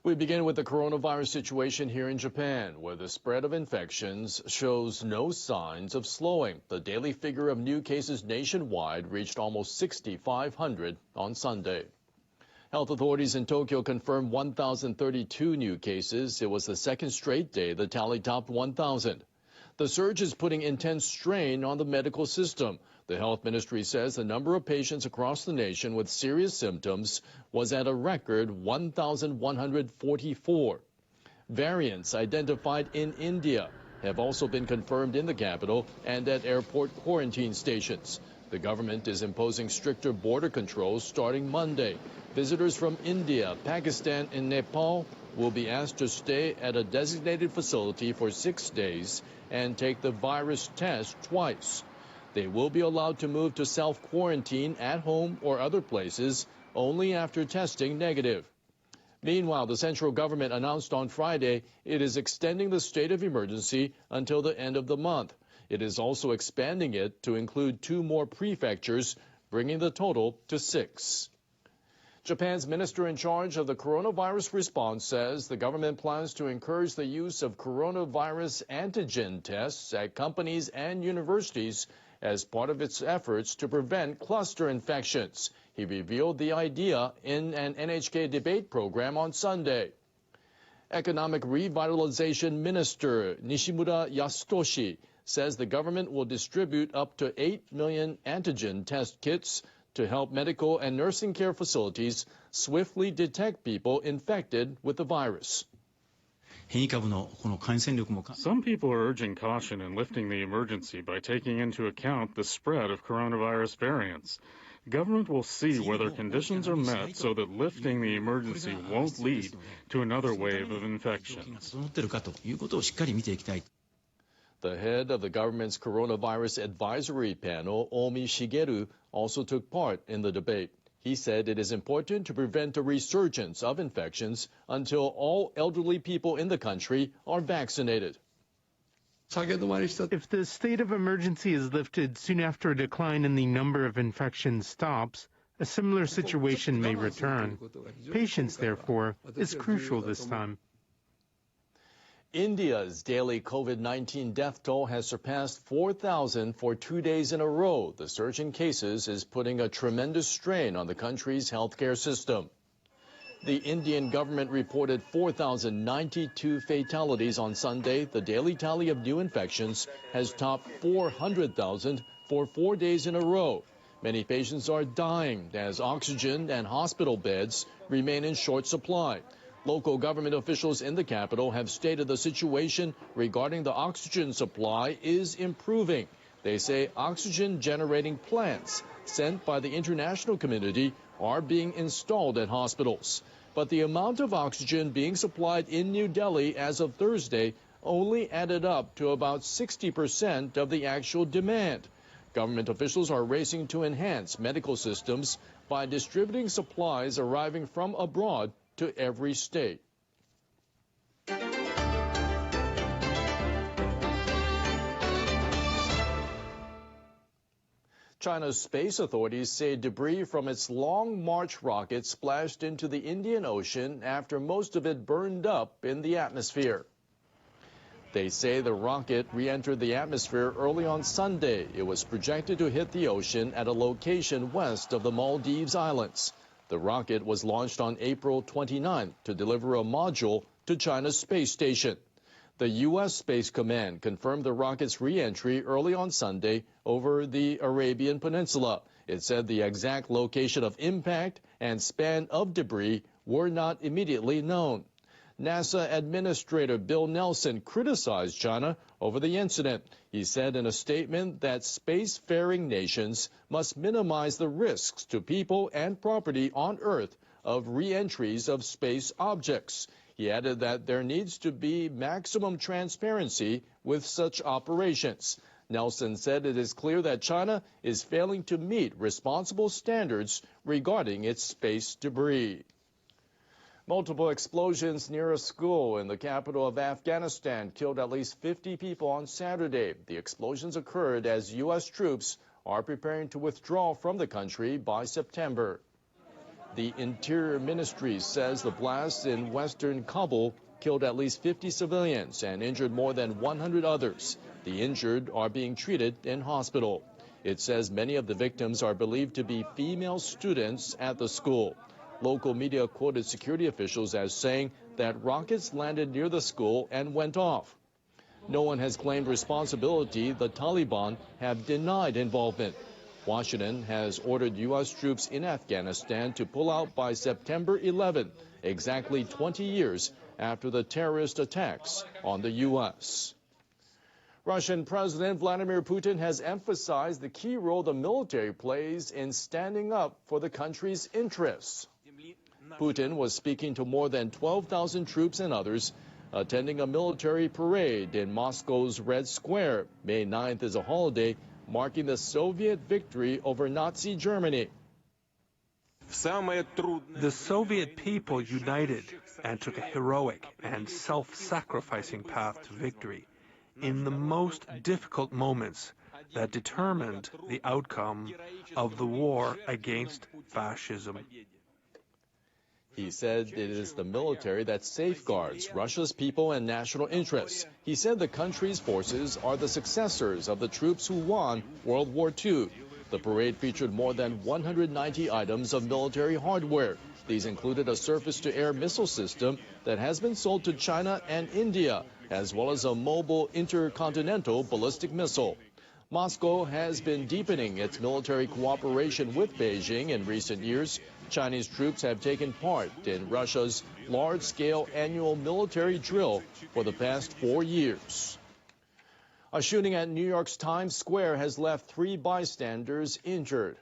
We begin with the coronavirus situation here in Japan, where the spread of infections shows no signs of slowing. The daily figure of new cases nationwide reached almost 6,500 on Sunday. Health authorities in Tokyo confirmed 1,032 new cases. It was the second straight day the tally topped 1,000. The surge is putting intense strain on the medical system. The health ministry says the number of patients across the nation with serious symptoms was at a record 1,144. Variants identified in India have also been confirmed in the capital and at airport quarantine stations. The government is imposing stricter border controls starting Monday. Visitors from India, Pakistan, and Nepal will be asked to stay at a designated facility for 6 days and take the virus test twice. They will be allowed to move to self-quarantine at home or other places only after testing negative. Meanwhile, the central government announced on Friday it is extending the state of emergency until the end of the month. It is also expanding it to include 2 more prefectures, bringing the total to 6. Japan's minister in charge of the coronavirus response says the government plans to encourage the use of coronavirus antigen tests at companies and universities as part of its efforts to prevent cluster infections. He revealed the idea in an NHK debate program on Sunday. Economic Revitalization Minister Nishimura Yasutoshi says the government will distribute up to 8 million antigen test kits to help medical and nursing care facilities swiftly detect people infected with the virus. Some people are urging caution in lifting the emergency by taking into account the spread of coronavirus variants. Government will see whether conditions are met so that lifting the emergency won't lead to another wave of infections. The head of the government's coronavirus advisory panel, Omi Shigeru, also took part in the debate. He said it is important to prevent a resurgence of infections until all elderly people in the country are vaccinated. If the state of emergency is lifted soon after a decline in the number of infections stops, a similar situation may return. Patience, therefore, is crucial this time. India's daily COVID-19 death toll has surpassed 4,000 for 2 days in a row. The surge in cases is putting a tremendous strain on the country's healthcare system. The Indian government reported 4,092 fatalities on Sunday. The daily tally of new infections has topped 400,000 for 4 days in a row. Many patients are dying as oxygen and hospital beds remain in short supply. Local government officials in the capital have stated the situation regarding the oxygen supply is improving. They say oxygen-generating plants sent by the international community are being installed at hospitals. But the amount of oxygen being supplied in New Delhi as of Thursday only added up to about 60% of the actual demand. Government officials are racing to enhance medical systems by distributing supplies arriving from abroad to every state. China's space authorities say debris from its Long March rocket splashed into the Indian Ocean after most of it burned up in the atmosphere. They say the rocket re-entered the atmosphere early on Sunday. It was projected to hit the ocean at a location west of the Maldives Islands. The rocket was launched on April 29th to deliver a module to China's space station. The U.S. Space Command confirmed the rocket's re-entry early on Sunday over the Arabian Peninsula. It said the exact location of impact and span of debris were not immediately known. NASA Administrator Bill Nelson criticized China over the incident. He said in a statement that spacefaring nations must minimize the risks to people and property on Earth of re-entries of space objects. He added that there needs to be maximum transparency with such operations. Nelson said it is clear that China is failing to meet responsible standards regarding its space debris. Multiple explosions near a school in the capital of Afghanistan killed at least 50 people on Saturday. The explosions occurred as U.S. troops are preparing to withdraw from the country by September. The Interior Ministry says the blasts in western Kabul killed at least 50 civilians and injured more than 100 others. The injured are being treated in hospital. It says many of the victims are believed to be female students at the school. Local media quoted security officials as saying that rockets landed near the school and went off. No one has claimed responsibility. The Taliban have denied involvement. Washington has ordered U.S. troops in Afghanistan to pull out by September 11, exactly 20 years after the terrorist attacks on the U.S. Russian President Vladimir Putin has emphasized the key role the military plays in standing up for the country's interests. Putin was speaking to more than 12,000 troops and others attending a military parade in Moscow's Red Square. May 9th is a holiday marking the Soviet victory over Nazi Germany. The Soviet people united and took a heroic and self-sacrificing path to victory in the most difficult moments that determined the outcome of the war against fascism. He said it is the military that safeguards Russia's people and national interests. He said the country's forces are the successors of the troops who won World War II. The parade featured more than 190 items of military hardware. These included a surface-to-air missile system that has been sold to China and India, as well as a mobile intercontinental ballistic missile. Moscow has been deepening its military cooperation with Beijing in recent years. Chinese troops have taken part in Russia's large-scale annual military drill for the past 4 years. A shooting at New York's Times Square has left 3 bystanders injured.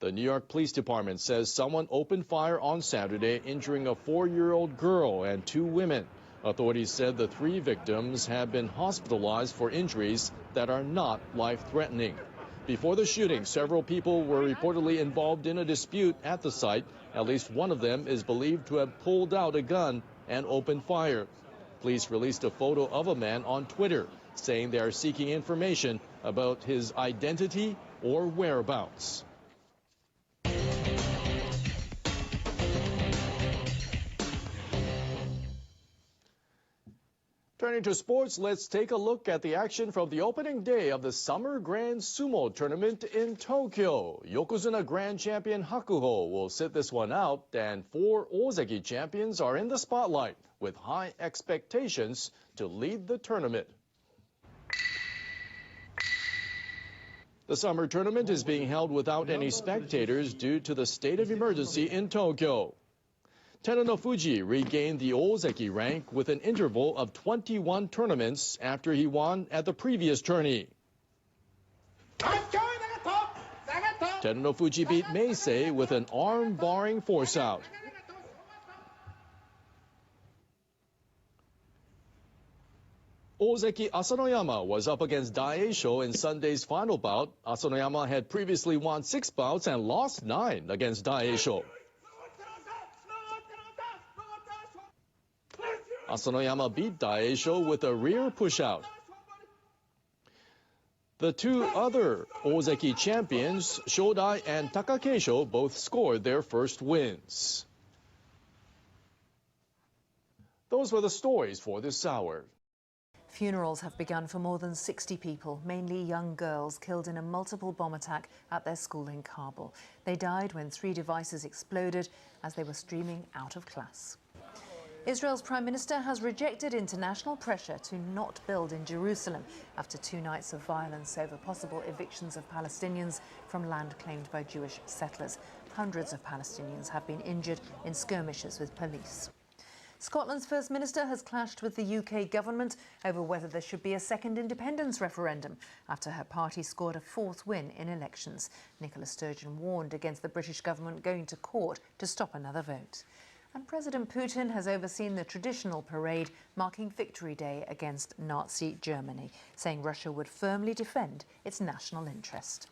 The New York Police Department says someone opened fire on Saturday, injuring a 4-year-old girl and 2 women. Authorities said the 3 victims have been hospitalized for injuries that are not life-threatening. Before the shooting, several people were reportedly involved in a dispute at the site. At least one of them is believed to have pulled out a gun and opened fire. Police released a photo of a man on Twitter, saying they are seeking information about his identity or whereabouts. Turning to sports, let's take a look at the action from the opening day of the Summer Grand Sumo Tournament in Tokyo. Yokozuna Grand Champion Hakuho will sit this one out, and 4 Ozeki champions are in the spotlight with high expectations to lead the tournament. The summer tournament is being held without any spectators due to the state of emergency in Tokyo. Terunofuji regained the Ozeki rank with an interval of 21 tournaments after he won at the previous tourney. Terunofuji beat Meisei with an arm-barring force-out. Ozeki Asanoyama was up against Daieisho in Sunday's final bout. Asanoyama had previously won 6 bouts and lost 9 against Daieisho. Asanoyama beat Daieisho with a rear push-out. The 2 other Ozeki champions, Shodai and Takakeisho, both scored their first wins. Those were the stories for this hour. Funerals have begun for more than 60 people, mainly young girls, killed in a multiple bomb attack at their school in Kabul. They died when 3 devices exploded as they were streaming out of class. Israel's Prime Minister has rejected international pressure to not build in Jerusalem after 2 nights of violence over possible evictions of Palestinians from land claimed by Jewish settlers. Hundreds of Palestinians have been injured in skirmishes with police. Scotland's First Minister has clashed with the UK government over whether there should be a second independence referendum after her party scored a 4th win in elections. Nicola Sturgeon warned against the British government going to court to stop another vote. And President Putin has overseen the traditional parade marking Victory Day against Nazi Germany, saying Russia would firmly defend its national interest.